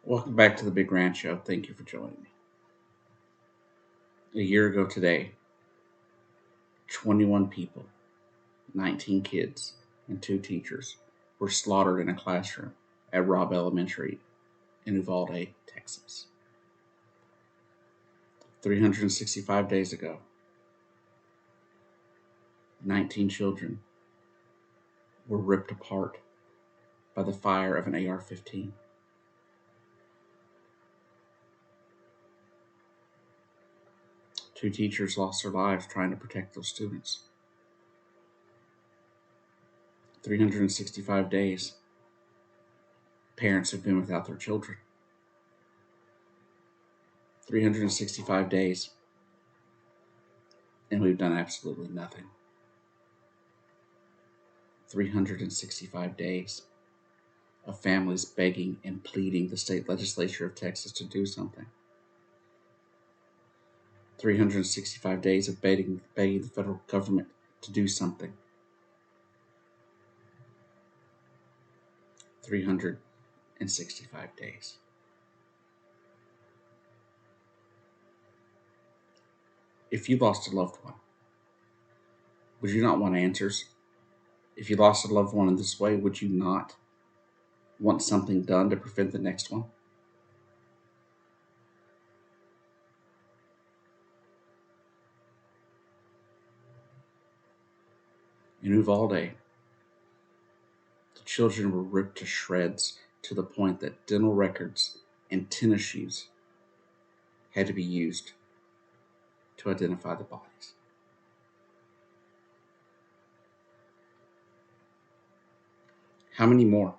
Welcome back to the Big Ranch Show. Thank you for joining me. A year ago today, 21 people, 19 kids, and 2 teachers were slaughtered in a classroom at Robb Elementary in Uvalde, Texas. 365 days ago, 19 children were ripped apart by the fire of an AR 15. Two teachers lost their lives trying to protect those students. 365 days, parents have been without their children. 365 days, and we've done absolutely nothing. 365 days of families begging and pleading the state legislature of Texas to do something. 365 days of begging the federal government to do something. 365 days. If you lost a loved one, would you not want answers? If you lost a loved one in this way, would you not want something done to prevent the next one? In Uvalde, the children were ripped to shreds to the point that dental records and tennis shoes had to be used to identify the bodies. How many more?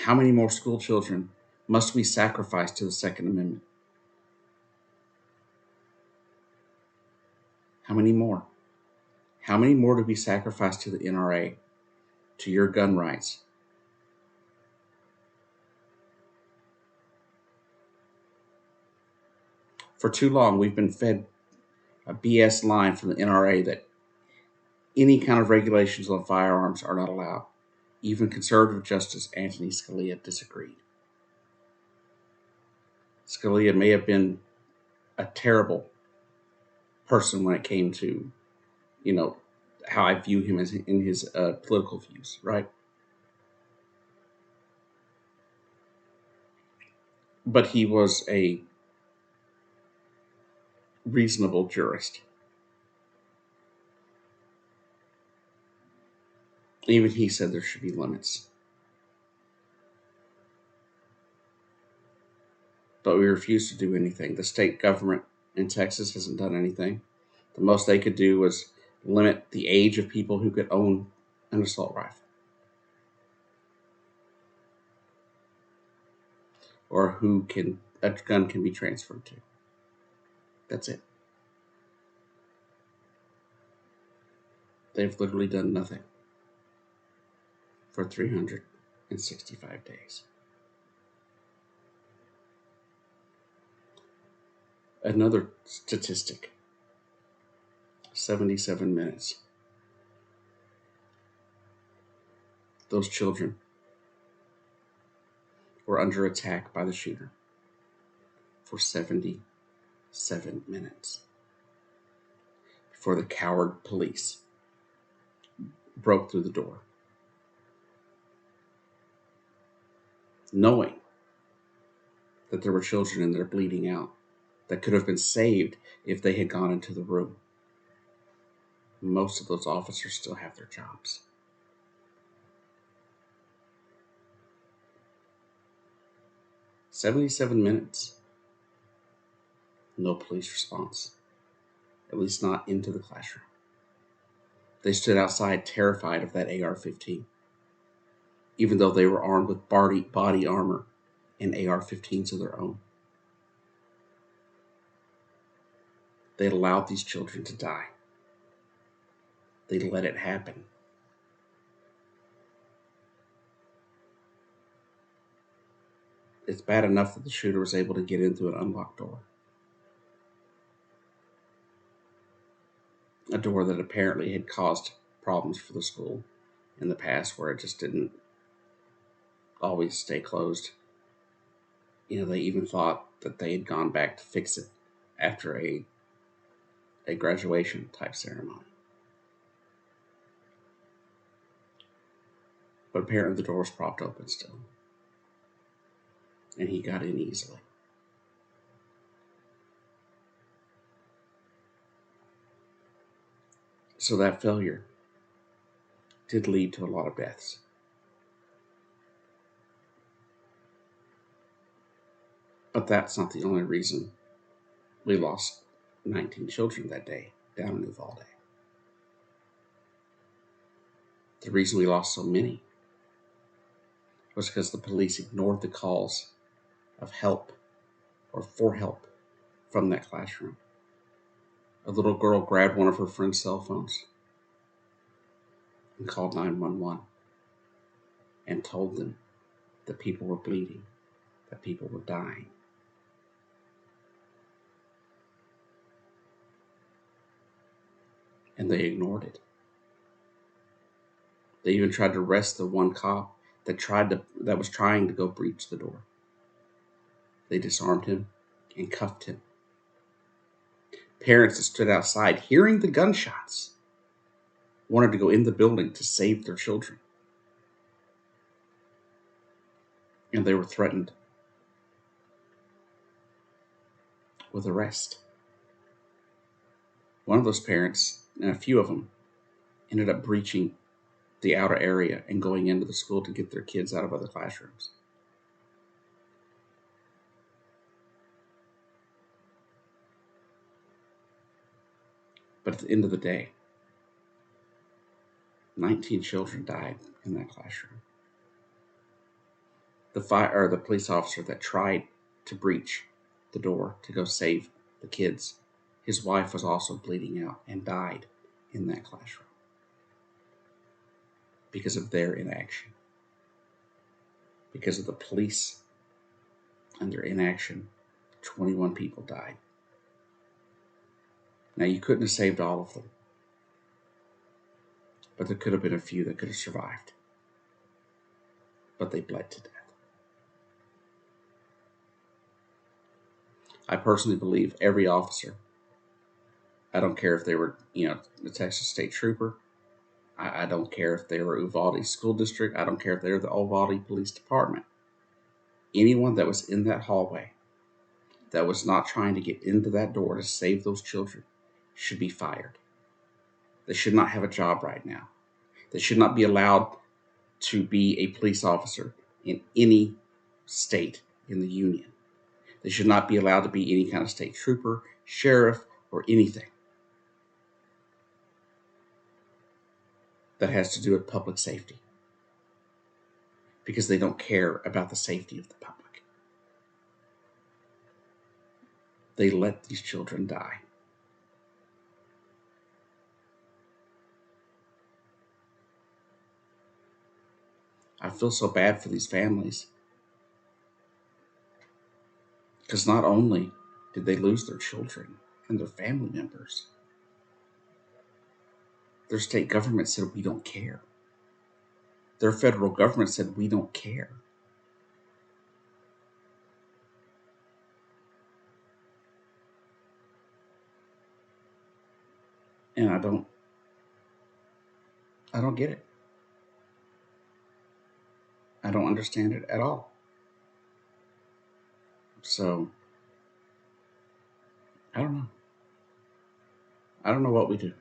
How many more school children must we sacrifice to the Second Amendment? How many more? How many more do we sacrifice to the NRA, to your gun rights? For too long, we've been fed a BS line from the NRA that any kind of regulations on firearms are not allowed. Even conservative Justice Anthony Scalia disagreed. Scalia may have been a terrible person when it came to, how I view him as in his political views, right? But he was a reasonable jurist. Even he said there should be limits. But we refuse to do anything. The state government in Texas hasn't done anything. The most they could do was limit the age of people who could own an assault rifle, or who a gun can be transferred to. That's it. They've literally done nothing for 365 days. Another statistic: 77 minutes. Those children were under attack by the shooter for 77 minutes before the coward police broke through the door, knowing that there were children in there bleeding out that could have been saved if they had gone into the room. Most of those officers still have their jobs. "77 minutes. No police response. At least not into the classroom. They stood outside terrified of that AR 15, even though they were armed with body armor and AR 15s of their own. They allowed these children to die. They let it happen. It's bad enough that the shooter was able to get in through an unlocked door. A door that apparently had caused problems for the school in the past, where it just didn't always stay closed. They even thought that they had gone back to fix it after a graduation type ceremony. But apparently the door was propped open still, and he got in easily. So that failure did lead to a lot of deaths. But that's not the only reason we lost 19 children that day down in Uvalde. The reason we lost so many was because the police ignored the calls of help or for help from that classroom. A little girl grabbed one of her friend's cell phones and called 911 and told them that people were bleeding, that people were dying. And they ignored it. They even tried to arrest the one cop that was trying to go breach the door. They disarmed him and cuffed him. Parents that stood outside hearing the gunshots wanted to go in the building to save their children. And they were threatened with arrest. One of those parents, and a few of them, ended up breaching the outer area and going into the school to get their kids out of other classrooms. But at the end of the day, 19 children died in that classroom. The police officer that tried to breach the door to go save the kids, his wife was also bleeding out and died in that classroom because of their inaction. Because of the police and their inaction, 21 people died. Now, you couldn't have saved all of them, but there could have been a few that could have survived. But they bled to death. I personally believe every officer, I don't care if they were, the Texas State Trooper, I don't care if they were Uvalde School District, I don't care if they were the Uvalde Police Department. Anyone that was in that hallway that was not trying to get into that door to save those children should be fired. They should not have a job right now. They should not be allowed to be a police officer in any state in the Union. They should not be allowed to be any kind of state trooper, sheriff, or anything that has to do with public safety, because they don't care about the safety of the public. They let these children die. I feel so bad for these families, because not only did they lose their children and their family members, their state government said, we don't care. Their federal government said, we don't care. And I don't get it. I don't understand it at all. So, I don't know. I don't know what we do.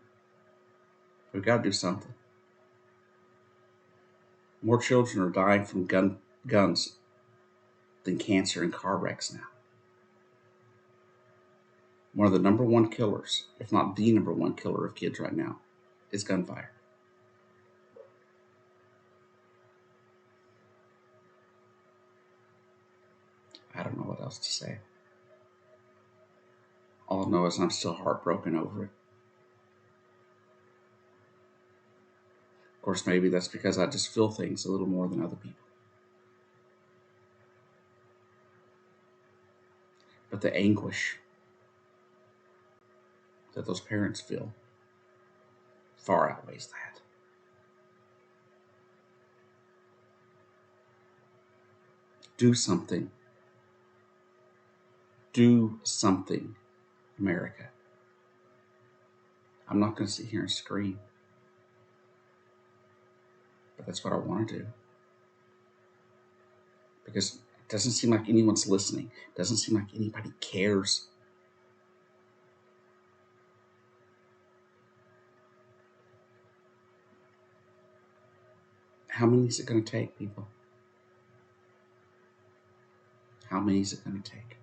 We've got to do something. More children are dying from guns than cancer and car wrecks now. One of the number one killers, if not the number one killer of kids right now, is gunfire. I don't know what else to say. All I know is I'm still heartbroken over it. Of course, maybe that's because I just feel things a little more than other people. But the anguish that those parents feel far outweighs that. Do something. Do something, America. I'm not going to sit here and scream, but that's what I want to do. Because it doesn't seem like anyone's listening. It doesn't seem like anybody cares. How many is it going to take, people? How many is it going to take?